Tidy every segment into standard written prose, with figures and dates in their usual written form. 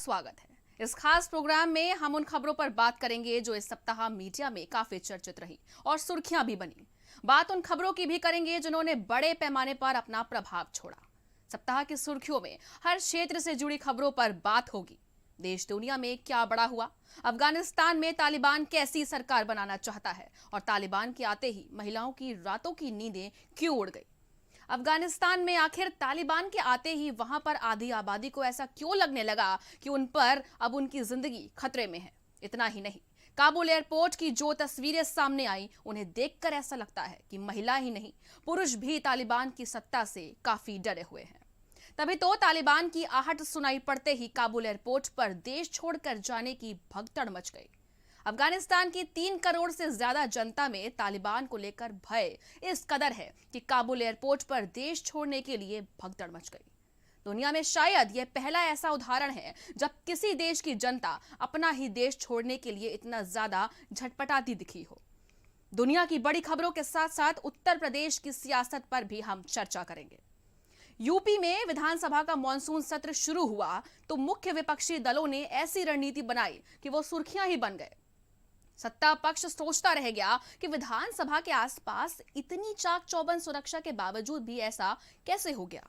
स्वागत है। इस खास प्रोग्राम में हम उन खबरों पर बात करेंगे जो इस सप्ताह मीडिया में काफी चर्चित रही और सुर्खियां भी बनी। बात उन खबरों की भी करेंगे जिन्होंने बड़े पैमाने पर अपना प्रभाव छोड़ा। सप्ताह की सुर्खियों में हर क्षेत्र से जुड़ी खबरों पर बात होगी। देश दुनिया में क्या बड़ा हुआ, अफगानिस्तान में तालिबान कैसी सरकार बनाना चाहता है और तालिबान के आते ही महिलाओं की रातों की नींदें क्यों उड़ गई। अफगानिस्तान में आखिर तालिबान के आते ही वहां पर आधी आबादी को ऐसा क्यों लगने लगा कि उन पर अब उनकी जिंदगी खतरे में है। इतना ही नहीं, काबुल एयरपोर्ट की जो तस्वीरें सामने आई उन्हें देखकर ऐसा लगता है कि महिला ही नहीं पुरुष भी तालिबान की सत्ता से काफी डरे हुए हैं। तभी तो तालिबान की आहट सुनाई पड़ते ही काबुल एयरपोर्ट पर देश छोड़कर जाने की भगदड़ मच गई। अफगानिस्तान की 3 करोड़ से ज्यादा जनता में तालिबान को लेकर भय इस कदर है कि काबुल एयरपोर्ट पर देश छोड़ने के लिए भगदड़ मच गई। दुनिया में शायद यह पहला ऐसा उदाहरण है जब किसी देश की जनता अपना ही देश छोड़ने के लिए इतना ज्यादा झटपटाती दिखी हो। दुनिया की बड़ी खबरों के साथ साथ उत्तर प्रदेश की सियासत पर भी हम चर्चा करेंगे। यूपी में विधानसभा का मॉनसून सत्र शुरू हुआ तो मुख्य विपक्षी दलों ने ऐसी रणनीति बनाई कि वो सुर्खियां ही बन गए। सत्ता पक्ष सोचता रह गया कि विधानसभा के आसपास इतनी चाक चौबंद सुरक्षा के बावजूद भी ऐसा कैसे हो गया।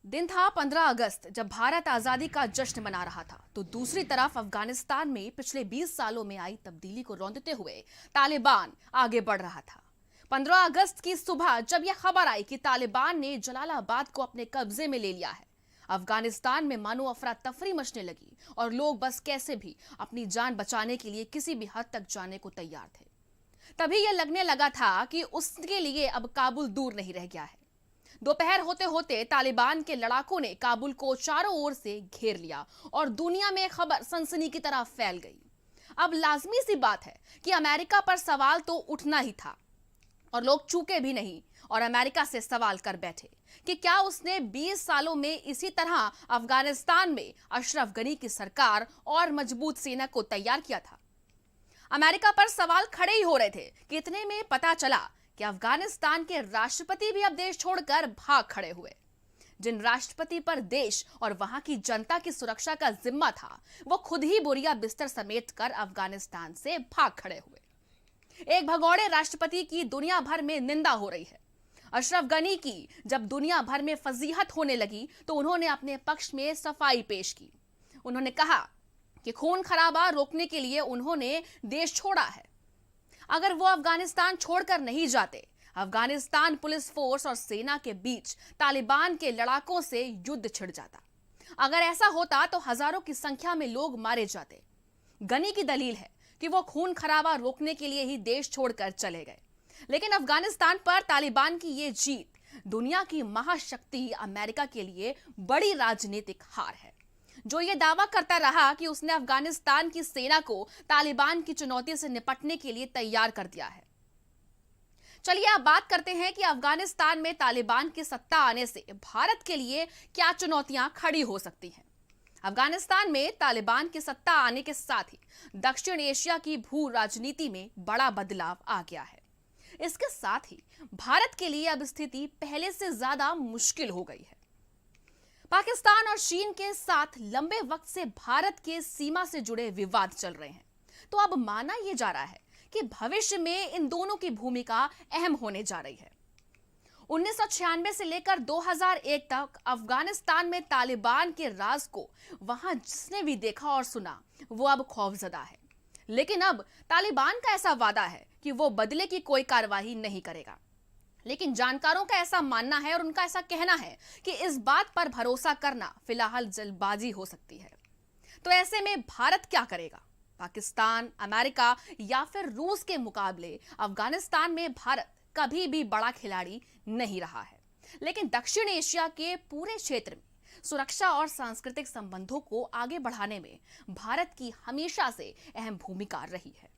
दिन था 15 अगस्त, जब भारत आजादी का जश्न मना रहा था, तो दूसरी तरफ अफगानिस्तान में पिछले 20 सालों में आई तब्दीली को रौंदते हुए तालिबान आगे बढ़ रहा था। 15 अगस्त की सुबह जब यह खबर आई कि तालिबान ने जलालाबाद को अपने कब्जे में ले लिया है, अफगानिस्तान में मानो अफरा तफरी मचने लगी और लोग बस कैसे भी अपनी जान बचाने के लिए किसी भी हद तक जाने को तैयार थे। तभी यह लगने लगा था कि उसके लिए अब काबुल दूर नहीं रह गया है। दोपहर होते होते तालिबान के लड़ाकों ने काबुल को चारों ओर से घेर लिया और दुनिया में खबर सनसनी की तरह फैल गई। अब लाजमी सी बात है कि अमेरिका पर सवाल तो उठना ही था और लोग चूके भी नहीं और अमेरिका से सवाल कर बैठे कि क्या उसने 20 सालों में इसी तरह अफगानिस्तान में अशरफ गनी की सरकार और मजबूत सेना को तैयार किया था। अमेरिका पर सवाल खड़े ही हो रहे थे कि इतने में पता चला कि अफगानिस्तान के राष्ट्रपति भी अब देश छोड़कर भाग खड़े हुए। जिन राष्ट्रपति पर देश और वहां की जनता की सुरक्षा का जिम्मा था, वो खुद ही बोरिया बिस्तर समेट कर अफगानिस्तान से भाग खड़े हुए। एक भगौड़े राष्ट्रपति की दुनिया भर में निंदा हो रही है। अशरफ गनी की जब दुनिया भर में फजीहत होने लगी तो उन्होंने अपने पक्ष में सफाई पेश की। उन्होंने कहा कि खून खराबा रोकने के लिए उन्होंने देश छोड़ा है। अगर वो अफगानिस्तान छोड़कर नहीं जाते, अफगानिस्तान पुलिस फोर्स और सेना के बीच तालिबान के लड़ाकों से युद्ध छिड़ जाता। अगर ऐसा होता तो हजारों की संख्या में लोग मारे जाते। गनी की दलील है कि वो खून खराबा रोकने के लिए ही देश छोड़कर चले गए। लेकिन अफगानिस्तान पर तालिबान की ये जीत दुनिया की महाशक्ति अमेरिका के लिए बड़ी राजनीतिक हार है, जो ये दावा करता रहा कि उसने अफगानिस्तान की सेना को तालिबान की चुनौती से निपटने के लिए तैयार कर दिया है। चलिए अब बात करते हैं कि अफगानिस्तान में तालिबान की सत्ता आने से भारत के लिए क्या चुनौतियां खड़ी हो सकती हैं। अफगानिस्तान में तालिबान की सत्ता आने के साथ ही दक्षिण एशिया की भू राजनीति में बड़ा बदलाव आ गया है। इसके साथ ही भारत के लिए अब स्थिति पहले से ज्यादा मुश्किल हो गई है। पाकिस्तान और चीन के साथ लंबे वक्त से भारत के सीमा से जुड़े विवाद चल रहे हैं, तो अब माना यह जा रहा है कि भविष्य में इन दोनों की भूमिका अहम होने जा रही है। 1996 से लेकर 2001 तक अफगानिस्तान में तालिबान के राज को वहां जिसने भी देखा और सुना वो अब खौफजदा है। लेकिन अब तालिबान का ऐसा वादा है कि वो बदले की कोई कार्रवाई नहीं करेगा। लेकिन जानकारों का ऐसा मानना है और उनका ऐसा कहना है कि इस बात पर भरोसा करना फिलहाल जल्दबाजी हो सकती है। तो ऐसे में भारत क्या करेगा? पाकिस्तान, अमेरिका या फिर रूस के मुकाबले अफगानिस्तान में भारत कभी भी बड़ा खिलाड़ी नहीं रहा है। लेकिन दक्षिण एशिया के पूरे क्षेत्र में सुरक्षा और सांस्कृतिक संबंधों को आगे बढ़ाने में भारत की हमेशा से अहम भूमिका रही है।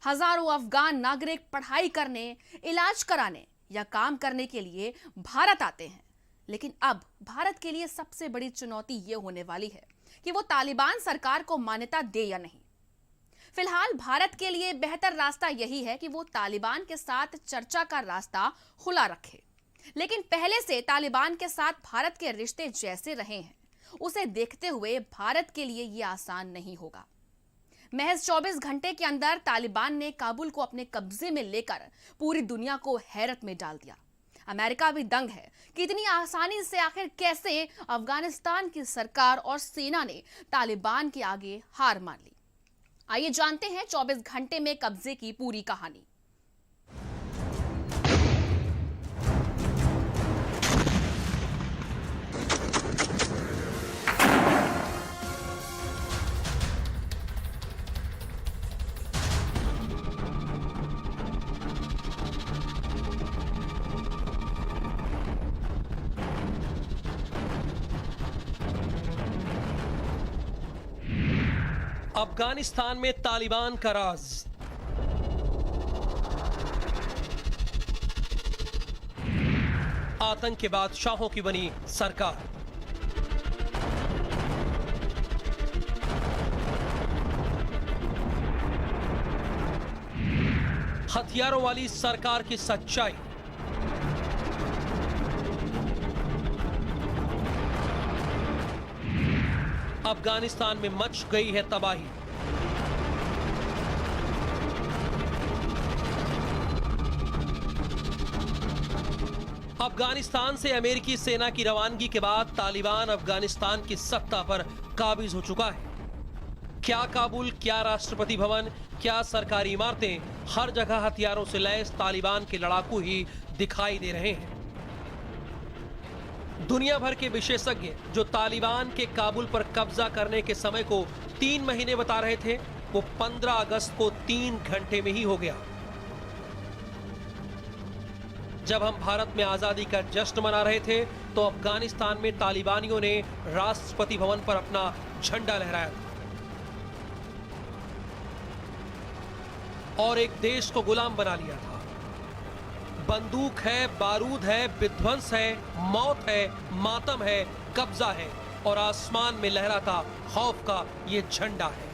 हजारों अफगान नागरिक पढ़ाई करने, इलाज कराने या काम करने के लिए भारत आते हैं। लेकिन अब भारत के लिए सबसे बड़ी चुनौती यह होने वाली है कि वो तालिबान सरकार को मान्यता दे या नहीं। फिलहाल भारत के लिए बेहतर रास्ता यही है कि वो तालिबान के साथ चर्चा का रास्ता खुला रखे। लेकिन पहले से तालिबान के साथ भारत के रिश्ते जैसे रहे हैं, उसे देखते हुए भारत के लिए यह आसान नहीं होगा। महज 24 घंटे के अंदर तालिबान ने काबुल को अपने कब्जे में लेकर पूरी दुनिया को हैरत में डाल दिया। अमेरिका भी दंग है कि इतनी आसानी से आखिर कैसे अफगानिस्तान की सरकार और सेना ने तालिबान के आगे हार मान ली। आइए जानते हैं 24 घंटे में कब्जे की पूरी कहानी। अफगानिस्तान में तालिबान का राज। आतंक के बादशाहों की बनी सरकार। हथियारों वाली सरकार की सच्चाई। अफगानिस्तान में मच गई है तबाही। अफगानिस्तान से अमेरिकी सेना की रवानगी के बाद तालिबान अफगानिस्तान की सत्ता पर काबिज हो चुका है। क्या काबुल, क्या राष्ट्रपति भवन, क्या सरकारी इमारतें, हर जगह हथियारों से लैस तालिबान के लड़ाकू ही दिखाई दे रहे हैं। दुनिया भर के विशेषज्ञ जो तालिबान के काबुल पर कब्जा करने के समय को 3 महीने बता रहे थे, वो 15 अगस्त को 3 घंटे में ही हो गया। जब हम भारत में आजादी का जश्न मना रहे थे तो अफगानिस्तान में तालिबानियों ने राष्ट्रपति भवन पर अपना झंडा लहराया था और एक देश को गुलाम बना लिया था। बंदूक है, बारूद है, विध्वंस है, मौत है, मातम है, कब्जा है और आसमान में लहराता खौफ का ये झंडा है।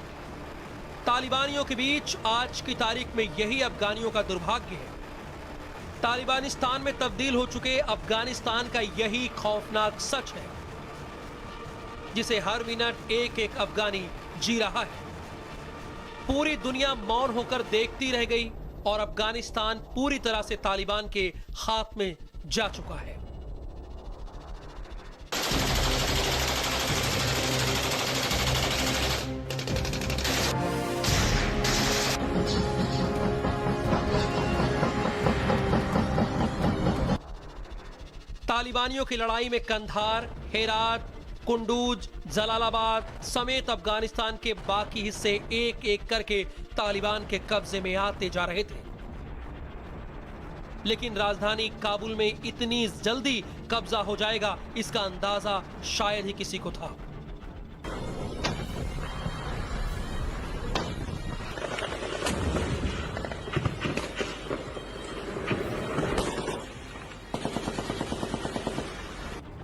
तालिबानियों के बीच आज की तारीख में यही अफगानियों का दुर्भाग्य है। तालिबानिस्तान में तब्दील हो चुके अफगानिस्तान का यही खौफनाक सच है, जिसे हर मिनट एक एक अफगानी जी रहा है। पूरी दुनिया मौन होकर देखती रह गई और अफगानिस्तान पूरी तरह से तालिबान के हाथ में जा चुका है। तालिबानियों की लड़ाई में कंधार, हेरात, कुंडूज, जलालाबाद समेत अफगानिस्तान के बाकी हिस्से एक एक करके तालिबान के कब्जे में आते जा रहे थे। लेकिन राजधानी काबुल में इतनी जल्दी कब्जा हो जाएगा, इसका अंदाजा शायद ही किसी को था।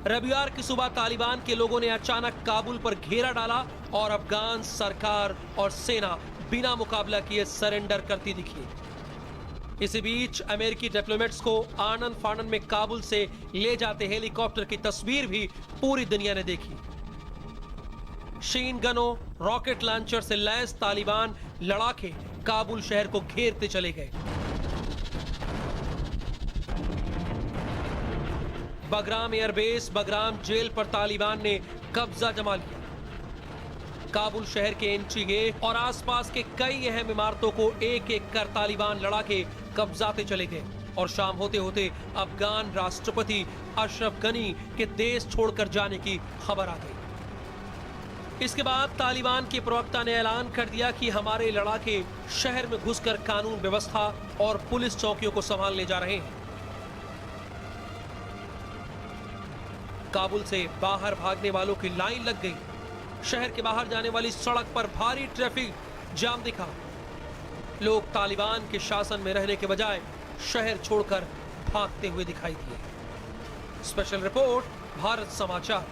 रविवार की सुबह तालिबान के लोगों ने अचानक काबुल पर घेरा डाला और अफगान सरकार और सेना बिना मुकाबला किए सरेंडर करती दिखी। इसी बीच अमेरिकी डिप्लोमेट्स को आनन फानन में काबुल से ले जाते हेलीकॉप्टर की तस्वीर भी पूरी दुनिया ने देखी। शीन गनों, रॉकेट लॉन्चर से लैस तालिबान लड़ाके काबुल शहर को घेरते चले गए। बगराम एयरबेस, बगराम जेल पर तालिबान ने कब्जा जमा लिया। काबुल शहर के एंट्री गेट और आसपास के कई अहम इमारतों को एक एक कर तालिबान लड़ा के कब्जाते चले गए और शाम होते होते अफगान राष्ट्रपति अशरफ गनी के देश छोड़कर जाने की खबर आ गई। इसके बाद तालिबान के प्रवक्ता ने ऐलान कर दिया कि हमारे लड़ाके शहर में घुसकर कानून व्यवस्था और पुलिस चौकियों को संभालने जा रहे हैं। काबुल से बाहर भागने वालों की लाइन लग गई। शहर के बाहर जाने वाली सड़क पर भारी ट्रैफिक जाम दिखा। लोग तालिबान के शासन में रहने के बजाय शहर छोड़कर भागते हुए दिखाई दिए। स्पेशल रिपोर्ट, भारत समाचार।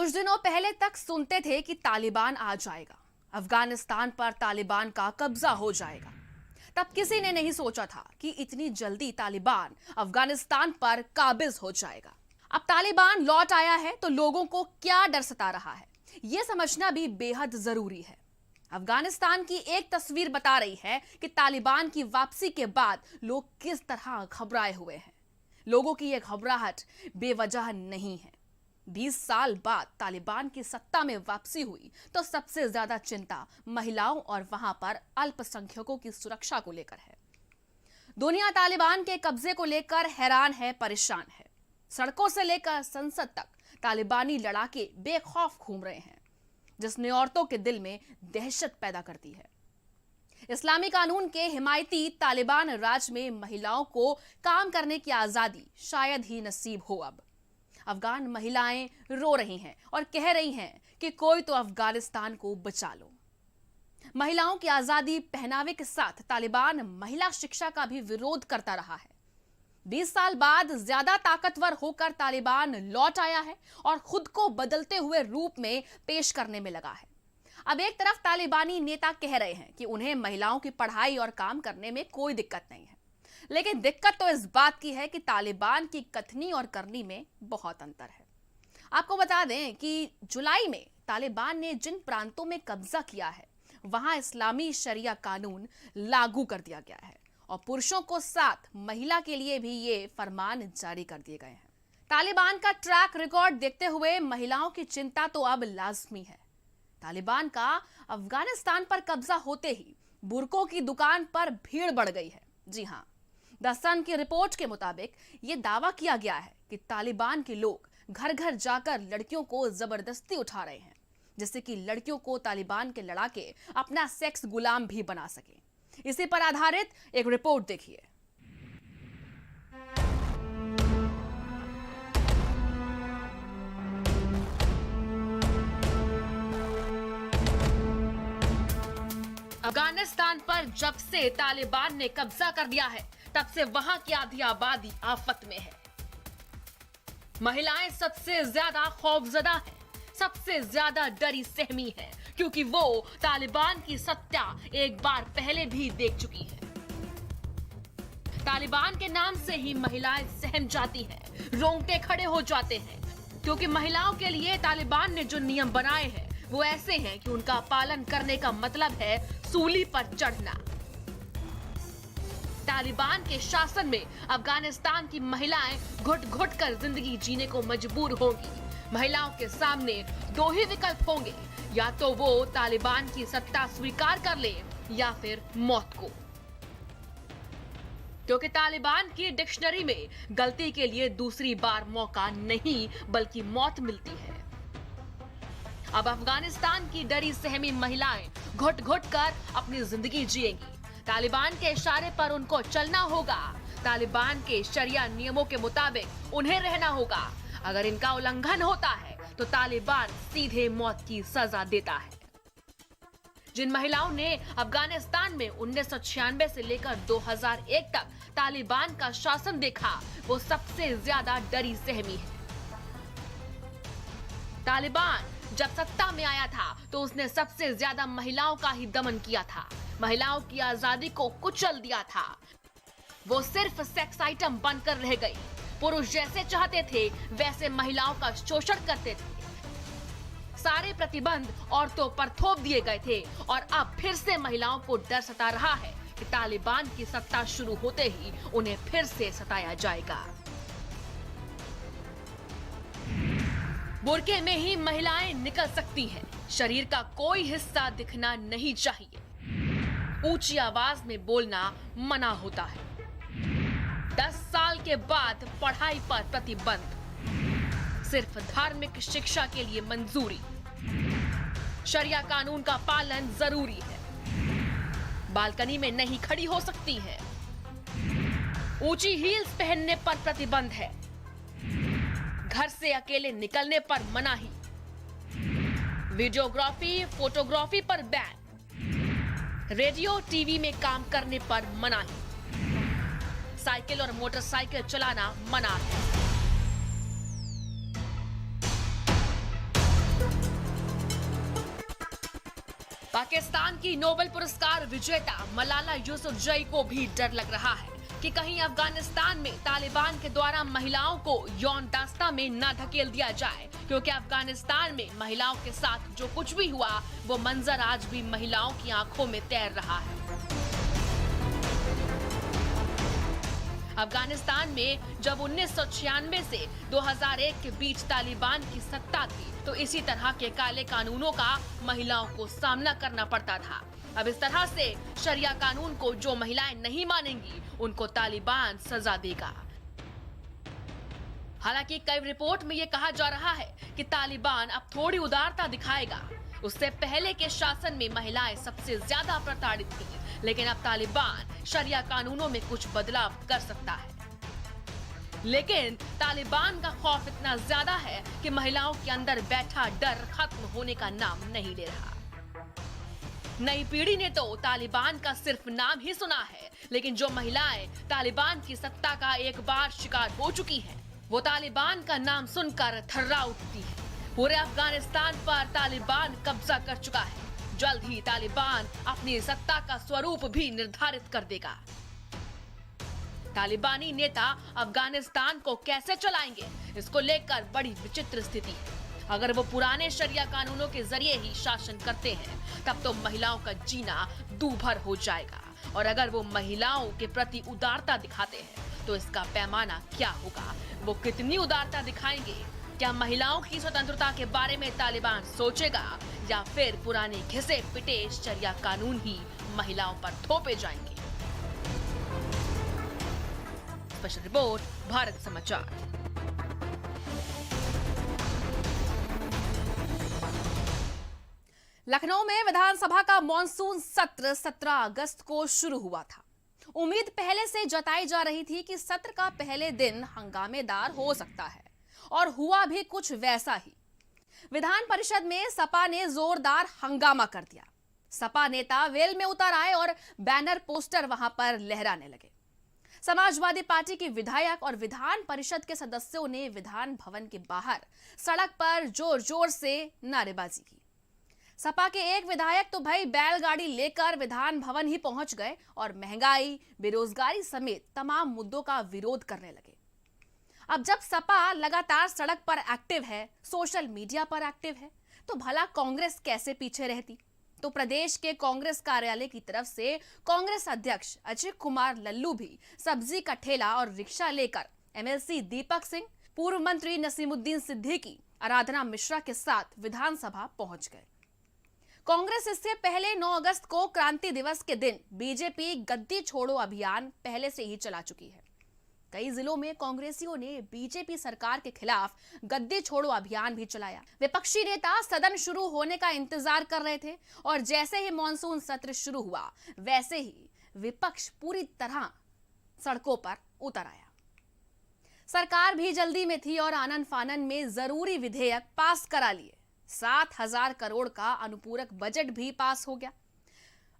कुछ दिनों पहले तक सुनते थे कि तालिबान आ जाएगा, अफगानिस्तान पर तालिबान का कब्जा हो जाएगा। तब किसी ने नहीं सोचा था कि इतनी जल्दी तालिबान अफगानिस्तान पर काबिज हो जाएगा। अब तालिबान लौट आया है तो लोगों को क्या डर सता रहा है, यह समझना भी बेहद जरूरी है। अफगानिस्तान की एक तस्वीर बता रही है कि तालिबान की वापसी के बाद लोग किस तरह घबराए हुए हैं। लोगों की यह घबराहट बेवजह नहीं है। 20 साल बाद तालिबान की सत्ता में वापसी हुई तो सबसे ज्यादा चिंता महिलाओं और वहां पर अल्पसंख्यकों की सुरक्षा को लेकर है। दुनिया तालिबान के कब्जे को लेकर हैरान है, परेशान है। सड़कों से लेकर संसद तक तालिबानी लड़ाके बेखौफ घूम रहे हैं, जिसने औरतों के दिल में दहशत पैदा करती है। इस्लामी कानून के हिमायती तालिबान राज में महिलाओं को काम करने की आजादी शायद ही नसीब हो। अब अफगान महिलाएं रो रही हैं और कह रही हैं कि कोई तो अफगानिस्तान को बचा लो। महिलाओं की आजादी पहनावे के साथ तालिबान महिला शिक्षा का भी विरोध करता रहा है। 20 साल बाद ज्यादा ताकतवर होकर तालिबान लौट आया है और खुद को बदलते हुए रूप में पेश करने में लगा है। अब एक तरफ तालिबानी नेता कह रहे हैं कि उन्हें महिलाओं की पढ़ाई और काम करने में कोई दिक्कत नहीं है, लेकिन दिक्कत तो इस बात की है कि तालिबान की कथनी और करनी में बहुत अंतर है। आपको बता दें कि जुलाई में तालिबान ने जिन प्रांतों में कब्जा किया है वहां इस्लामी शरिया कानून लागू कर दिया गया है और पुरुषों को साथ महिला के लिए भी ये फरमान जारी कर दिए गए हैं। तालिबान का ट्रैक रिकॉर्ड देखते हुए महिलाओं की चिंता तो अब लाजमी है। तालिबान का अफगानिस्तान पर कब्जा होते ही बुरकों की दुकान पर भीड़ बढ़ गई है। जी हां, द सन की रिपोर्ट के मुताबिक यह दावा किया गया है कि तालिबान के लोग घर घर जाकर लड़कियों को जबरदस्ती उठा रहे हैं, जिससे कि लड़कियों को तालिबान के लड़ाके अपना सेक्स गुलाम भी बना सके। इसी पर आधारित एक रिपोर्ट देखिए। अफगानिस्तान पर जब से तालिबान ने कब्जा कर दिया है तब से वहां की आधी आबादी आफत में है। महिलाएं सबसे ज्यादा खौफजदा हैं, सबसे ज्यादा डरी सहमी है, क्योंकि वो तालिबान की सत्ता एक बार पहले भी देख चुकी है। तालिबान के नाम से ही महिलाएं सहम जाती हैं, रोंगटे खड़े हो जाते हैं, क्योंकि महिलाओं के लिए तालिबान ने जो नियम बनाए हैं वो ऐसे हैं कि उनका पालन करने का मतलब है सूली पर चढ़ना। तालिबान के शासन में अफगानिस्तान की महिलाएं घुट घुट कर जिंदगी जीने को मजबूर होंगी। महिलाओं के सामने दो ही विकल्प होंगे, या तो वो तालिबान की सत्ता स्वीकार कर ले या फिर मौत को, क्योंकि तालिबान की डिक्शनरी में गलती के लिए दूसरी बार मौका नहीं बल्कि मौत मिलती है। अब अफगानिस्तान की डरी सहमी महिलाएं घुट घुट कर अपनी जिंदगी जिएंगी। तालिबान के इशारे पर उनको चलना होगा। तालिबान के शरिया नियमों के मुताबिक उन्हें रहना होगा। अगर इनका उल्लंघन होता है तो तालिबान सीधे मौत की सजा देता है। जिन महिलाओं ने अफगानिस्तान में 1996 से लेकर 2001 तक तालिबान का शासन देखा, वो सबसे ज्यादा डरी सहमी है। तालिबान जब सत्ता में आया था तो उसने सबसे ज्यादा महिलाओं का ही दमन किया था, महिलाओं की आजादी को कुचल दिया था। वो सिर्फ सेक्स आइटम बनकर रह गई। पुरुष जैसे चाहते थे वैसे महिलाओं का शोषण करते थे। सारे प्रतिबंध औरतों पर थोप दिए गए थे और अब फिर से महिलाओं को डर सता रहा है कि तालिबान की सत्ता शुरू होते ही उन्हें फिर से सताया जाएगा। बुर्के में ही महिलाएं निकल सकती हैं। शरीर का कोई हिस्सा दिखना नहीं चाहिए। ऊंची आवाज में बोलना मना होता है। 10 साल के बाद पढ़ाई पर प्रतिबंध। सिर्फ धार्मिक शिक्षा के लिए मंजूरी। शरिया कानून का पालन जरूरी है। बालकनी में नहीं खड़ी हो सकती है। ऊंची हील्स पहनने पर प्रतिबंध है। घर से अकेले निकलने पर मनाही। वीडियोग्राफी, फोटोग्राफी पर बैन। रेडियो, टीवी में काम करने पर मनाही। साइकिल और मोटरसाइकिल चलाना मना है। पाकिस्तान की नोबेल पुरस्कार विजेता मलाला यूसुफजई को भी डर लग रहा है कि कहीं अफगानिस्तान में तालिबान के द्वारा महिलाओं को यौन दास्ता में न धकेल दिया जाए, क्योंकि अफगानिस्तान में महिलाओं के साथ जो कुछ भी हुआ वो मंजर आज भी महिलाओं की आंखों में तैर रहा है। अफगानिस्तान में जब 1996 से 2001 के बीच तालिबान की सत्ता थी तो इसी तरह के काले कानूनों का महिलाओं को सामना करना पड़ता था। अब इस तरह से शरिया कानून को जो महिलाएं नहीं मानेंगी उनको तालिबान सजा देगा। हालांकि कई रिपोर्ट में ये कहा जा रहा है कि तालिबान अब थोड़ी उदारता दिखाएगा। उससे पहले के शासन में महिलाएं सबसे ज्यादा प्रताड़ित थी, लेकिन अब तालिबान शरिया कानूनों में कुछ बदलाव कर सकता है। लेकिन तालिबान का खौफ इतना ज्यादा है कि महिलाओं के अंदर बैठा डर खत्म होने का नाम नहीं ले रहा। नई पीढ़ी ने तो तालिबान का सिर्फ नाम ही सुना है, लेकिन जो महिलाएं तालिबान की सत्ता का एक बार शिकार हो चुकी हैं, वो तालिबान का नाम सुनकर थर्रा उठती है। पूरे अफगानिस्तान पर तालिबान कब्जा कर चुका है। जल्द ही तालिबान अपनी सत्ता का स्वरूप भी निर्धारित कर देगा। तालिबानी नेता अफगानिस्तान को कैसे चलाएंगे, इसको लेकर बड़ी विचित्र स्थिति है। अगर वो पुराने शरिया कानूनों के जरिए ही शासन करते हैं तब तो महिलाओं का जीना दूभर हो जाएगा, और अगर वो महिलाओं के प्रति उदारता दिखाते हैं तो इसका पैमाना क्या होगा, वो कितनी उदारता दिखाएंगे। क्या महिलाओं की स्वतंत्रता के बारे में तालिबान सोचेगा या फिर पुराने घिसे पिटे शरिया कानून ही महिलाओं पर थोपे जाएंगे। स्पेशल रिपोर्ट, भारत समाचार। लखनऊ में विधानसभा का मॉनसून सत्र 17 अगस्त को शुरू हुआ था। उम्मीद पहले से जताई जा रही थी कि सत्र का पहले दिन हंगामेदार हो सकता है, और हुआ भी कुछ वैसा ही। विधान परिषद में सपा ने जोरदार हंगामा कर दिया। सपा नेता वेल में उतर आए और बैनर पोस्टर वहां पर लहराने लगे। समाजवादी पार्टी के विधायक और विधान परिषद के सदस्यों ने विधान भवन के बाहर सड़क पर जोर जोर से नारेबाजी की। सपा के एक विधायक तो भाई बैलगाड़ी लेकर विधान भवन ही पहुंच गए और महंगाई, बेरोजगारी समेत तमाम मुद्दों का विरोध करने लगे। अब जब सपा लगातार सड़क पर एक्टिव है, सोशल मीडिया पर एक्टिव है, तो भला कांग्रेस कैसे पीछे रहती। तो प्रदेश के कांग्रेस कार्यालय की तरफ से कांग्रेस अध्यक्ष अजय कुमार लल्लू भी सब्जी का ठेला और रिक्शा लेकर एमएलसी दीपक सिंह, पूर्व मंत्री नसीमुद्दीन सिद्दीकी, आराधना मिश्रा के साथ विधानसभा पहुंच गए। कांग्रेस इससे पहले 9 अगस्त को क्रांति दिवस के दिन बीजेपी गद्दी छोड़ो अभियान पहले से ही चला चुकी है। कई जिलों में कांग्रेसियों ने बीजेपी सरकार के खिलाफ गद्दी छोड़ो अभियान भी चलाया। विपक्षी नेता सदन शुरू होने का इंतजार कर रहे थे, और जैसे ही मॉनसून सत्र शुरू हुआ वैसे ही विपक्ष पूरी तरह सड़कों पर उतर आया। सरकार भी जल्दी में थी और आनन फानन में जरूरी विधेयक पास करा लिए। 7,000 करोड़ का अनुपूरक बजट भी पास हो गया।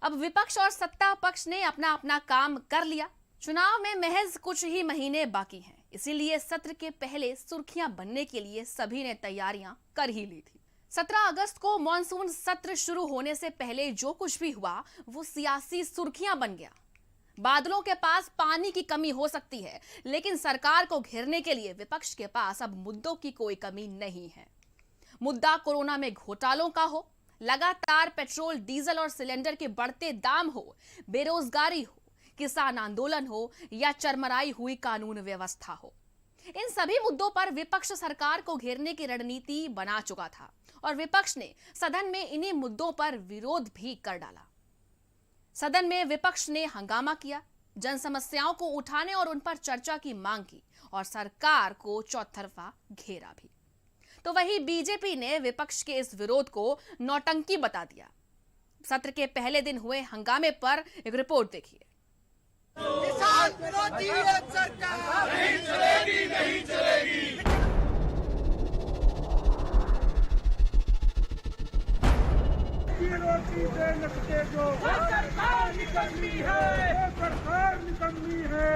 अब विपक्ष और सत्ता पक्ष ने अपना अपना काम कर लिया। चुनाव में महज कुछ ही महीने बाकी हैं, इसीलिए सत्र के पहले सुर्खियां बनने के लिए सभी ने तैयारियां कर ही ली थी। 17 अगस्त को मॉनसून सत्र शुरू होने से पहले जो कुछ भी हुआ वो सियासी सुर्खियां बन गया। बादलों के पास पानी की कमी हो सकती है, लेकिन सरकार को घेरने के लिए विपक्ष के पास अब मुद्दों की कोई कमी नहीं है। मुद्दा कोरोना में घोटालों का हो, लगातार पेट्रोल, डीजल और सिलेंडर के बढ़ते दाम हो, बेरोजगारी हो, किसान आंदोलन हो या चरमराई हुई कानून व्यवस्था हो, इन सभी मुद्दों पर विपक्ष सरकार को घेरने की रणनीति बना चुका था, और विपक्ष ने सदन में इन्हीं मुद्दों पर विरोध भी कर डाला। सदन में विपक्ष ने हंगामा किया, जन समस्याओं को उठाने और उन पर चर्चा की मांग की, और सरकार को चौतरफा घेरा भी। तो वही बीजेपी ने विपक्ष के इस विरोध को नौटंकी बता दिया। सत्र के पहले दिन हुए हंगामे पर एक रिपोर्ट देखिए। किसान विरोधी सरकार नहीं चलेगी, नहीं चलेगी। रोटी दे लगते जो सरकार निकलनी है, सरकार निकलनी है,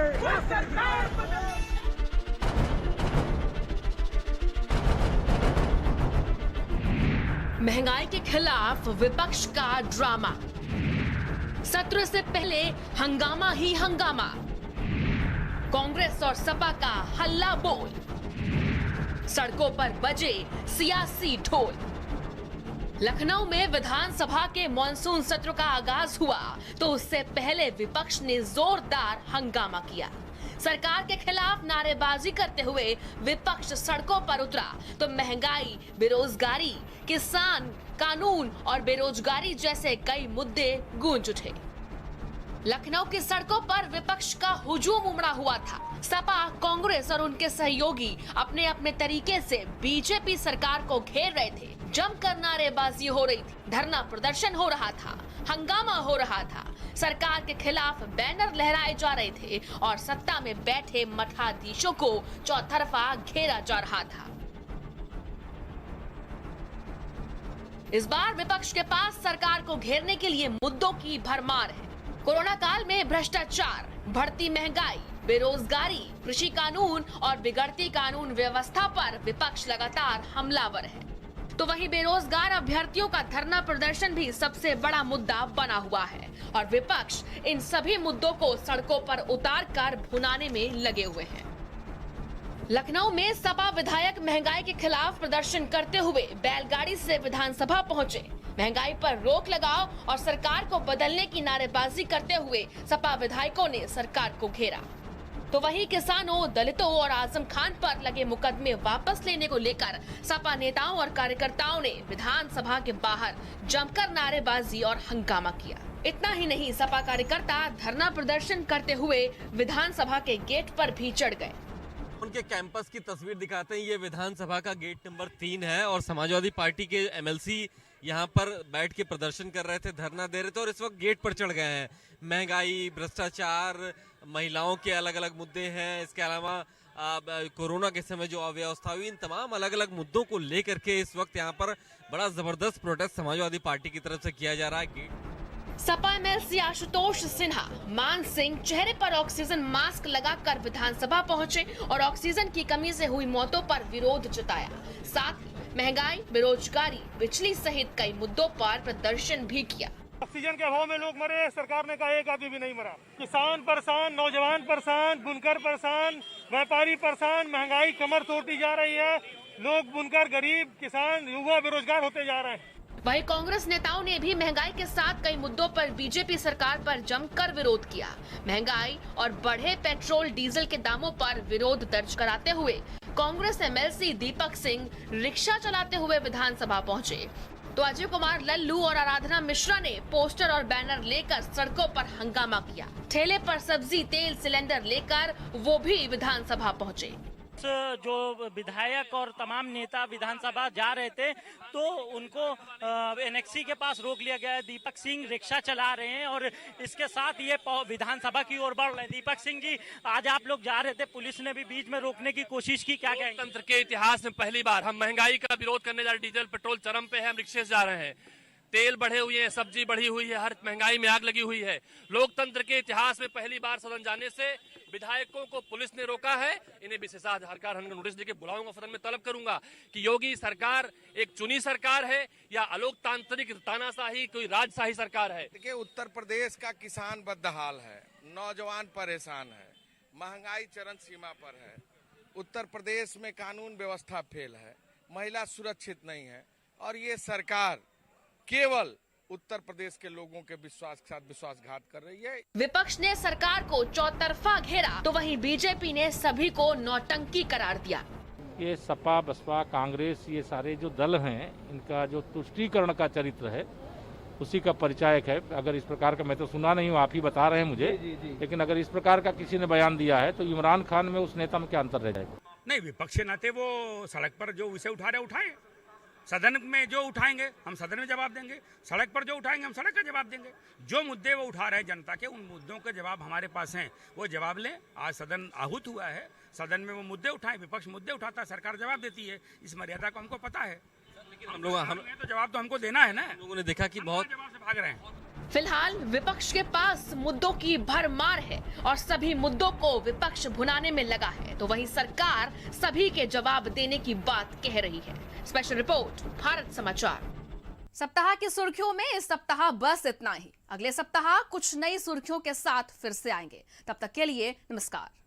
सरकार। महंगाई के खिलाफ विपक्ष का ड्रामा। सत्र से पहले हंगामा ही हंगामा। कांग्रेस और सपा का हल्ला बोल। सड़कों पर बजे सियासी ढोल। लखनऊ में विधानसभा के मॉनसून सत्र का आगाज हुआ तो उससे पहले विपक्ष ने जोरदार हंगामा किया। सरकार के खिलाफ नारेबाजी करते हुए विपक्ष सड़कों पर उतरा तो महंगाई, बेरोजगारी, किसान, कानून और बेरोजगारी जैसे कई मुद्दे गूंज उठे। लखनऊ की सड़कों पर विपक्ष का हुजूम उमड़ा हुआ था। सपा, कांग्रेस और उनके सहयोगी अपने अपने तरीके से बीजेपी सरकार को घेर रहे थे। जमकर नारेबाजी हो रही थी, धरना प्रदर्शन हो रहा था, हंगामा हो रहा था। सरकार के खिलाफ बैनर लहराए जा रहे थे और सत्ता में बैठे मठाधीशों को चौतरफा घेरा जा रहा था। इस बार विपक्ष के पास सरकार को घेरने के लिए मुद्दों की भरमार है। कोरोना काल में भ्रष्टाचार, बढ़ती महंगाई, बेरोजगारी, कृषि कानून और बिगड़ती कानून व्यवस्था पर विपक्ष लगातार हमलावर है। तो वहीं बेरोजगार अभ्यर्थियों का धरना प्रदर्शन भी सबसे बड़ा मुद्दा बना हुआ है और विपक्ष इन सभी मुद्दों को सड़कों पर उतारकर भुनाने में लगे हुए हैं। लखनऊ में सपा विधायक महंगाई के खिलाफ प्रदर्शन करते हुए बैलगाड़ी से विधानसभा पहुंचे। महंगाई पर रोक लगाओ और सरकार को बदलने की नारेबाजी करते हुए सपा विधायकों ने सरकार को घेरा। तो वहीं किसानों, दलितों और आजम खान पर लगे मुकदमे वापस लेने को लेकर सपा नेताओं और कार्यकर्ताओं ने विधानसभा के बाहर जमकर नारेबाजी और हंगामा किया। इतना ही नहीं, सपा कार्यकर्ता धरना प्रदर्शन करते हुए विधानसभा के गेट पर भी चढ़ गए। उनके कैंपस की तस्वीर दिखाते हैं। ये विधानसभा का गेट नंबर 3 है और समाजवादी पार्टी के एमएलसी यहाँ पर बैठ के प्रदर्शन कर रहे थे, धरना दे रहे थे और इस वक्त गेट पर चढ़ गए हैं। महंगाई, भ्रष्टाचार, महिलाओं के अलग अलग मुद्दे हैं, इसके अलावा कोरोना के समय जो अव्यवस्था हुई, इन तमाम अलग अलग मुद्दों को लेकर के इस वक्त यहाँ पर बड़ा जबरदस्त प्रोटेस्ट समाजवादी पार्टी की तरफ से किया जा रहा है। सपा एमएलसी आशुतोष सिन्हा, मान सिंह चेहरे पर ऑक्सीजन मास्क लगाकर विधानसभा पहुंचे और ऑक्सीजन की कमी से हुई मौतों पर विरोध जताया। साथ ही महंगाई, बेरोजगारी, बिजली सहित कई मुद्दों पर प्रदर्शन भी किया। ऑक्सीजन के अभाव में लोग मरे, सरकार ने कहा एक आदमी भी नहीं मरा। किसान परेशान, नौजवान परेशान, बुनकर परेशान, व्यापारी परेशान, महंगाई कमर तोड़ती जा रही है। लोग बुनकर, गरीब, किसान, युवा बेरोजगार होते जा रहे हैं। वहीं कांग्रेस नेताओं ने भी महंगाई के साथ कई मुद्दों पर बीजेपी सरकार पर जमकर विरोध किया। महंगाई और बढ़े पेट्रोल डीजल के दामों पर विरोध दर्ज कराते हुए कांग्रेस एमएलसी दीपक सिंह रिक्शा चलाते हुए विधानसभा पहुंचे तो अजय कुमार लल्लू और आराधना मिश्रा ने पोस्टर और बैनर लेकर सड़कों पर हंगामा किया। ठेले पर सब्जी, तेल, सिलेंडर लेकर वो भी विधानसभा पहुंचे। जो विधायक और तमाम नेता विधानसभा जा रहे थे तो उनको एनएक्सी के पास रोक लिया गया है। दीपक सिंह रिक्शा चला रहे हैं और इसके साथ ये विधानसभा की ओर बढ़ रहे हैं। दीपक सिंह जी, आज आप लोग जा रहे थे, पुलिस ने भी बीच में रोकने की कोशिश की, क्या कहेंगे? लोकतंत्र के इतिहास में पहली बार हम महंगाई का विरोध करने जा रहे हैं। डीजल पेट्रोल चरम पे है, हम रिक्शे से जा रहे हैं। तेल बढ़े हुए हैं, सब्जी बढ़ी हुई है, हर महंगाई में आग लगी हुई है। लोकतंत्र के इतिहास में पहली बार सदन जाने से विधायकों को पुलिस ने रोका है। इन्हें विशेषाधिकार नोटिस देकर बुलाऊंगा, सदन में तलब करूंगा कि योगी सरकार एक चुनी सरकार है या अलोकतांत्रिक तानाशाही कोई राजशाही सरकार है। देखिए, उत्तर प्रदेश का किसान बदहाल है, नौजवान परेशान है, महंगाई चरम सीमा पर है। उत्तर प्रदेश में कानून व्यवस्था फेल है, महिला सुरक्षित नहीं है और ये सरकार केवल उत्तर प्रदेश के लोगों के विश्वास के साथ विश्वासघात कर रही है। विपक्ष ने सरकार को चौतरफा घेरा तो वहीं बीजेपी ने सभी को नौटंकी करार दिया। ये सपा, बसपा, कांग्रेस, ये सारे जो दल हैं, इनका जो तुष्टीकरण का चरित्र है उसी का परिचायक है। अगर इस प्रकार का, मैं तो सुना नहीं हूँ, आप ही बता रहे हैं मुझे, लेकिन अगर इस प्रकार का किसी ने बयान दिया है तो इमरान खान में उस नेता में क्या अंतर रह जाएगा? नहीं, विपक्ष के नाते वो सड़क पर जो विषय उठा रहे उठाए, सदन में जो उठाएंगे हम सदन में जवाब देंगे, सड़क पर जो उठाएंगे हम सड़क का जवाब देंगे। जो मुद्दे वो उठा रहे हैं जनता के, उन मुद्दों के जवाब हमारे पास हैं, वो जवाब लें। आज सदन आहूत हुआ है, सदन में वो मुद्दे उठाएं, विपक्ष मुद्दे उठाता है, सरकार जवाब देती है। इस मर्यादा को हमको पता है, लेकिन हम तो जवाब तो हमको देना है ना। लोगों ने देखा कि बहुत जवाब से भाग रहे हैं। फिलहाल विपक्ष के पास मुद्दों की भरमार है और सभी मुद्दों को विपक्ष भुनाने में लगा है तो वहीं सरकार सभी के जवाब देने की बात कह रही है। स्पेशल रिपोर्ट, भारत समाचार। सप्ताह की सुर्खियों में इस सप्ताह बस इतना ही। अगले सप्ताह कुछ नई सुर्खियों के साथ फिर से आएंगे। तब तक के लिए नमस्कार।